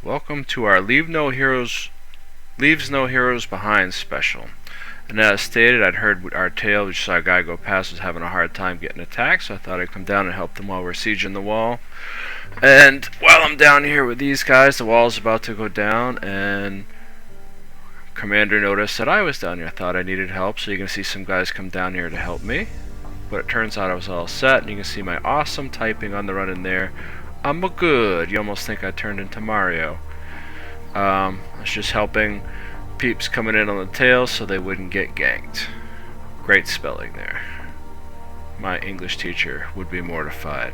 Welcome to our Leaves No Heroes Behind special. And as stated, I'd heard our tale, which saw a guy go past was having a hard time getting attacked, so I thought I'd come down and help them while we're sieging the wall. And while I'm down here with these guys, the wall's about to go down, and Commander noticed that I was down here. I thought I needed help, so you can see some guys come down here to help me. But it turns out I was all set, and you can see my awesome typing on the run in there. I'm a good. You almost think I turned into Mario. I was just helping peeps coming in on the tail so they wouldn't get ganked. Great spelling there. My English teacher would be mortified.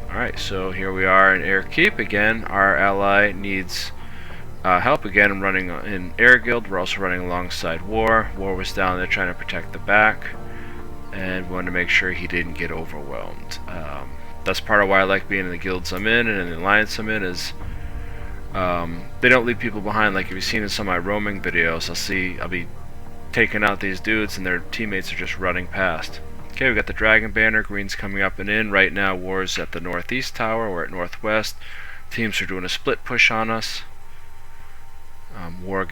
Alright, so here we are in Air Keep. Again, our ally needs help. Again, I'm running in Air Guild. We're also running alongside War. War was down there trying to protect the back, and we wanted to make sure he didn't get overwhelmed. That's part of why I like being in the guilds I'm in and in the alliance I'm in is they don't leave people behind. Like if you've seen in some of my roaming videos, I'll be taking out these dudes and their teammates are just running past. Okay, we've got the dragon banner. Green's coming up and in. Right now, War's at the northeast tower. We're at northwest. Teams are doing a split push on us. War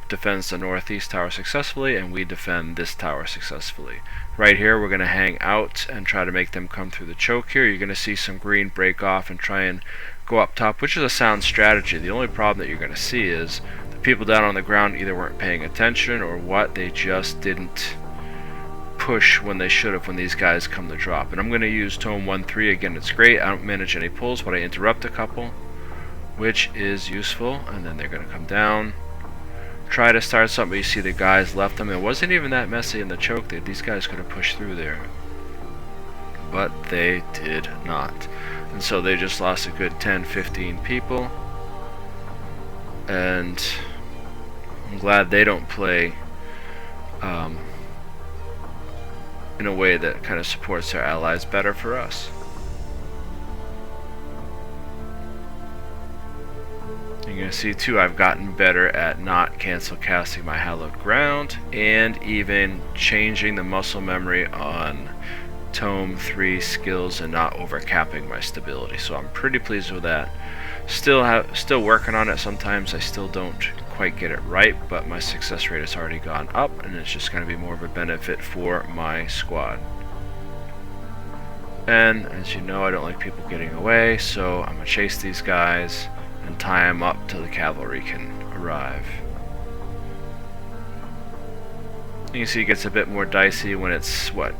defends the northeast tower successfully, and we defend this tower successfully. Right here, we're going to hang out and try to make them come through the choke here. You're going to see some green break off and try and go up top, which is a sound strategy. The only problem that you're going to see is the people down on the ground either weren't paying attention or what, they just didn't push when they should have when these guys come to drop. And I'm going to use Tome 1-3. Again, it's great. I don't manage any pulls, but I interrupt a couple, which is useful. And then they're going to come down. Try to start something, but you see the guys left them. It wasn't even that messy in the choke. These guys could have pushed through there, but they did not. And so they just lost a good 10-15 people. And I'm glad they don't play in a way that kind of supports their allies better for us. You're going to see too, I've gotten better at not cancel casting my hallowed ground and even changing the muscle memory on Tome 3 skills and not overcapping my stability. So I'm pretty pleased with that. Still working on it. Sometimes I still don't quite get it right, but my success rate has already gone up, and it's just going to be more of a benefit for my squad. And as you know, I don't like people getting away, so I'm going to chase these guys and tie them up till the cavalry can arrive. You can see it gets a bit more dicey when it's, what,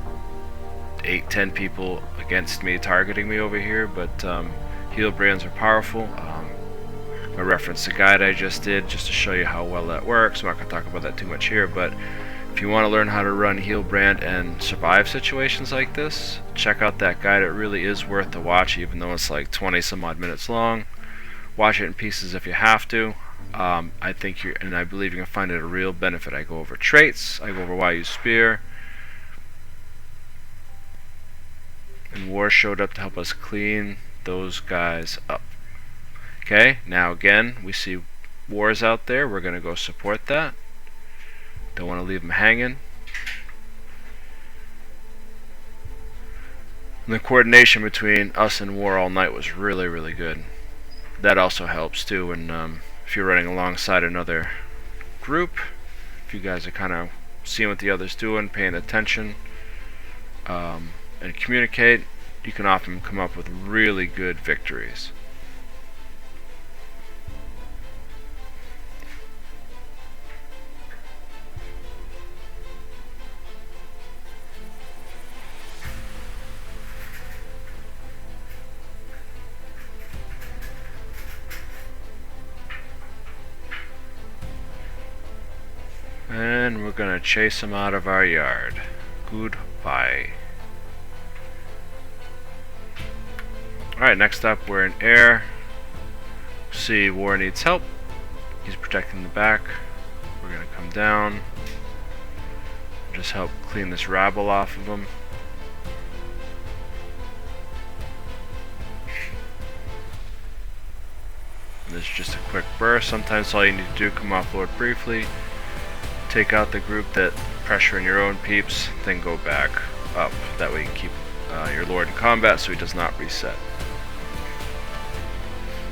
8-10 people against me targeting me over here, but Healbrands are powerful. I referenced the guide I just did just to show you how well that works. I'm not going to talk about that too much here, but if you want to learn how to run Healbrand and survive situations like this, check out that guide. It really is worth the watch, even though it's like 20 some odd minutes long. Watch it in pieces if you have to. I think and I believe you're going to find it a real benefit. I go over traits, I go over why you use spear. And War showed up to help us clean those guys up. Okay, now again, we see War's out there. We're going to go support that. Don't want to leave them hanging. And the coordination between us and War all night was really, really good. That also helps too when if you're running alongside another group, if you guys are kind of seeing what the other's doing, paying attention, and communicate, you can often come up with really good victories. And we're going to chase them out of our yard. Goodbye. Alright, next up we're in air. See, War needs help. He's protecting the back. We're going to come down. Just help clean this rabble off of him. This is just a quick burst. Sometimes all you need to do, come offload briefly, take out the group that pressuring your own peeps, then go back up. That way you can keep your lord in combat so he does not reset.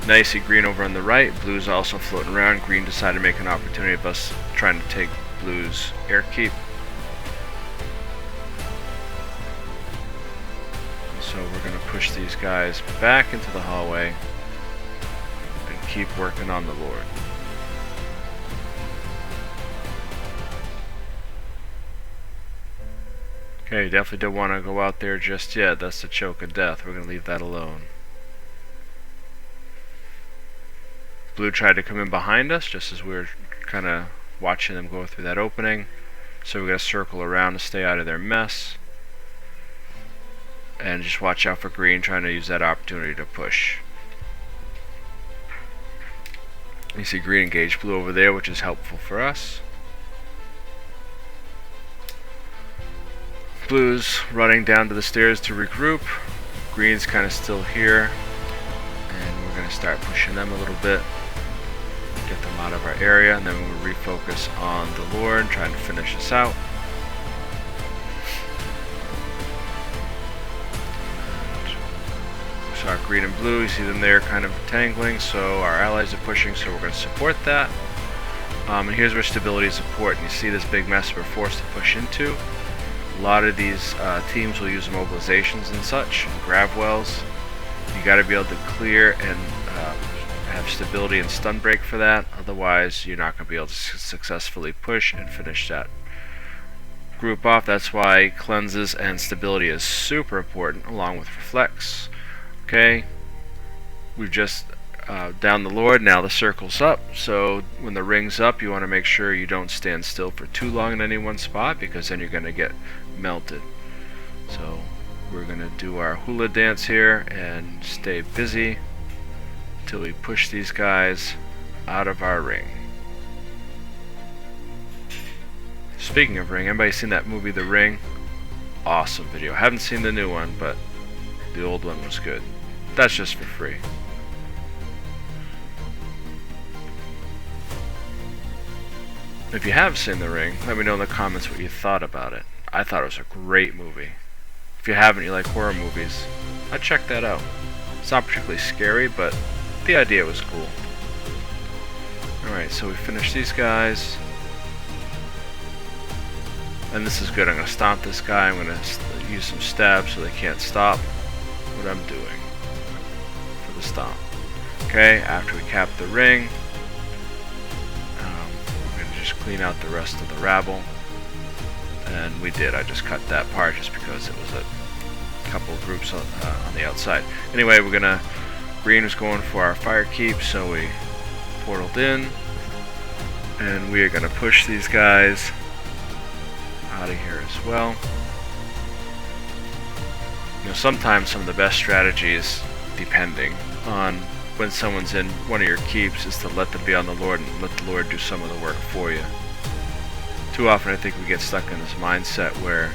Now you see green over on the right. Blue's also floating around. Green decided to make an opportunity of us trying to take blue's air keep. So we're going to push these guys back into the hallway and keep working on the Lord. Okay, definitely don't want to go out there just yet. That's the choke of death. We're going to leave that alone. Blue tried to come in behind us just as we were kind of watching them go through that opening. So we're going to circle around to stay out of their mess. And just watch out for green trying to use that opportunity to push. You see green engage blue over there, which is helpful for us. Blue's running down to the stairs to regroup. Green's kind of still here. And we're going to start pushing them a little bit. Get them out of our area, and then we'll refocus on the Lord, trying to finish this out. So our green and blue, you see them there kind of tangling, so our allies are pushing, so we're going to support that. And here's where stability is important. You see this big mess we're forced to push into. A lot of these teams will use mobilizations and such, and grab wells. You got to be able to clear and have stability and stun break for that, otherwise you're not going to be able to successfully push and finish that group off. That's why cleanses and stability is super important, along with reflex. Okay, we've just down the Lord, now the circle's up, so when the ring's up you want to make sure you don't stand still for too long in any one spot, because then you're going to get melted. So we're going to do our hula dance here and stay busy until we push these guys out of our ring. Speaking of ring, anybody seen that movie The Ring? Awesome video. I haven't seen the new one, but the old one was good. That's just for free. If you have seen The Ring, let me know in the comments what you thought about it. I thought it was a great movie. If you haven't, you like horror movies, I'd check that out. It's not particularly scary, but the idea was cool. Alright, so we finished these guys. And this is good. I'm going to stomp this guy. I'm going to use some stabs so they can't stop what I'm doing for the stomp. Okay, after we cap the ring, we're going to just clean out the rest of the rabble. And we did. I just cut that part just because it was a couple of groups on the outside. Anyway, we're going to... Green was going for our fire keep, so we portaled in. And we are going to push these guys out of here as well. You know, sometimes some of the best strategies, depending on when someone's in one of your keeps, is to let them be on the Lord and let the Lord do some of the work for you. Too often I think we get stuck in this mindset where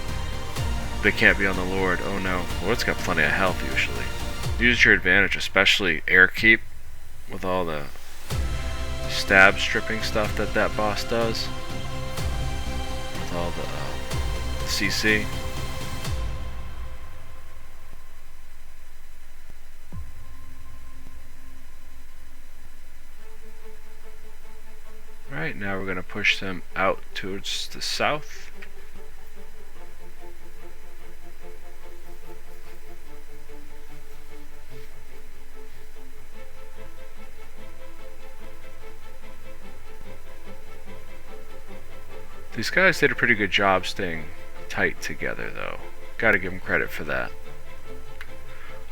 they can't be on the Lord. Oh no, Lord's got plenty of health usually. Use your advantage, especially air keep with all the stab stripping stuff that boss does. With all the CC. Alright, now we're going to push them out towards the south. These guys did a pretty good job staying tight together, though. Gotta give them credit for that.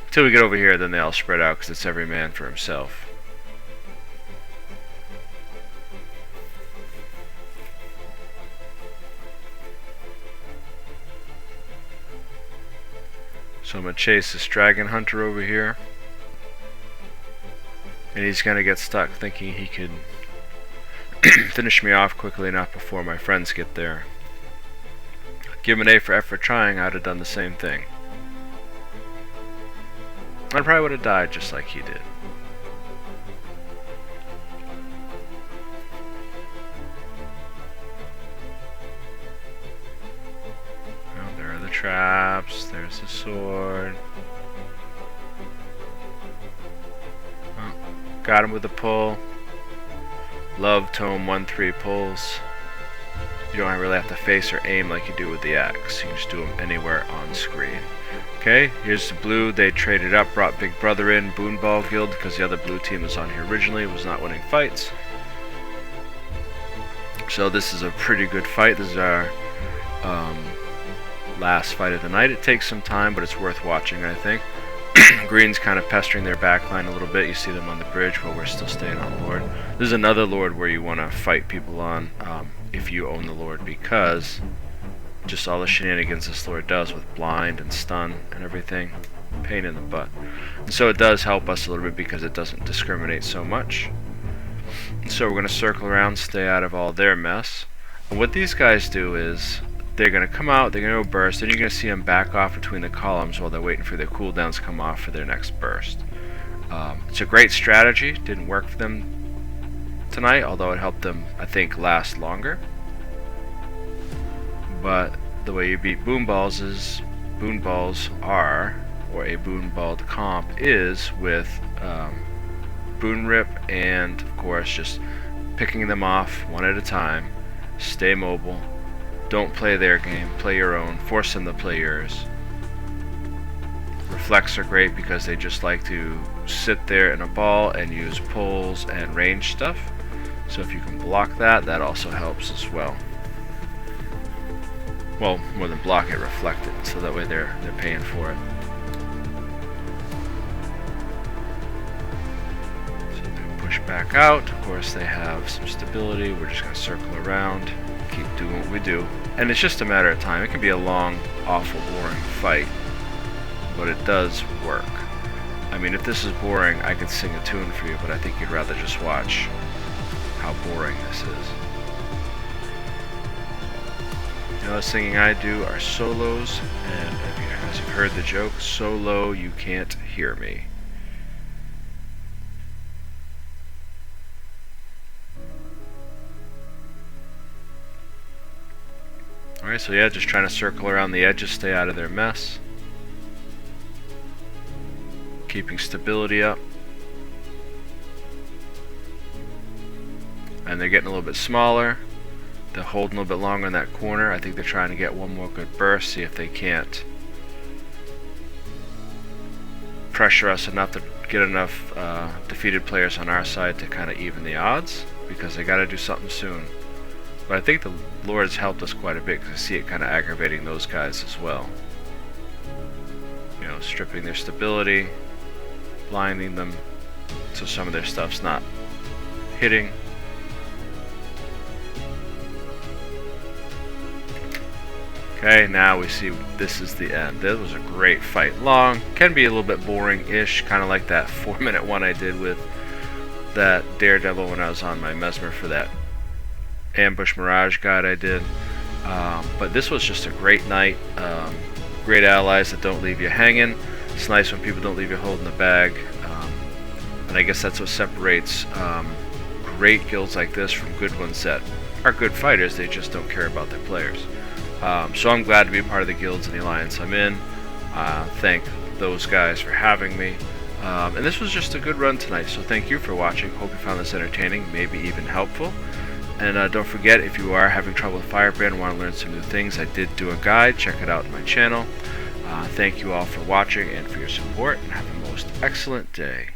Until we get over here, then they all spread out because it's every man for himself. So I'm going to chase this dragon hunter over here. And he's going to get stuck thinking he could finish me off quickly enough before my friends get there. Give him an A for effort trying, I'd have done the same thing. I probably would have died just like he did. Oh, there are the traps, there's the sword. Oh, Got him with a pull. Love tome 1-3 pulls. You don't really have to face or aim like you do with the axe. You can just do them anywhere on screen. Okay, here's the blue. They traded up, brought Big Brother in, Boonball Guild, because the other blue team was on here originally, was not winning fights. So this is a pretty good fight. This is our last fight of the night. It takes some time, but it's worth watching, I think. Green's kind of pestering their backline a little bit. You see them on the bridge while we're still staying on Lord. This is another Lord where you want to fight people on if you own the Lord, because just all the shenanigans this Lord does with blind and stun and everything, pain in the butt. And so it does help us a little bit because it doesn't discriminate so much. And so we're going to circle around, stay out of all their mess. And what these guys do is they're going to come out, they're going to go burst, then you're going to see them back off between the columns while they're waiting for their cooldowns to come off for their next burst. It's a great strategy. Didn't work for them tonight, although it helped them, I think, last longer. But the way you beat boonballs is, boonballs are, or a boonballed comp is, with boon rip and, of course, just picking them off one at a time. Stay mobile. Don't play their game, play your own, force them to play yours. Reflects are great because they just like to sit there in a ball and use pulls and range stuff. So if you can block that, that also helps as well. Well, more than block it, reflect it, so that way they're paying for it. So they push back out. Of course, they have some stability. We're just going to circle around, keep doing what we do. And it's just a matter of time. It can be a long, awful, boring fight, but it does work. I mean, if this is boring, I could sing a tune for you, but I think you'd rather just watch how boring this is. The other singing I do are solos, and if you guys have heard the joke, solo, you can't hear me. Alright, so yeah, just trying to circle around the edges, stay out of their mess. Keeping stability up. And they're getting a little bit smaller. They're holding a little bit longer in that corner. I think they're trying to get one more good burst, see if they can't pressure us enough to get enough defeated players on our side to kind of even the odds, because they got to do something soon. But I think the Lord's helped us quite a bit, because I see it kind of aggravating those guys as well. You know, stripping their stability, blinding them, so some of their stuff's not hitting. Okay, now we see this is the end. This was a great fight. Long, can be a little bit boring-ish, kind of like that 4-minute one I did with that Daredevil when I was on my Mesmer for that Ambush Mirage guide I did. But this was just a great night. Great allies that don't leave you hanging. It's nice when people don't leave you holding the bag. And I guess that's what separates great guilds like this from good ones that are good fighters. They just don't care about their players. So I'm glad to be a part of the guilds and the alliance I'm in. Thank those guys for having me. And this was just a good run tonight, so thank you for watching. Hope you found this entertaining, maybe even helpful. And don't forget, if you are having trouble with Healbrand and want to learn some new things, I did do a guide. Check it out on my channel. Thank you all for watching and for your support, and have a most excellent day.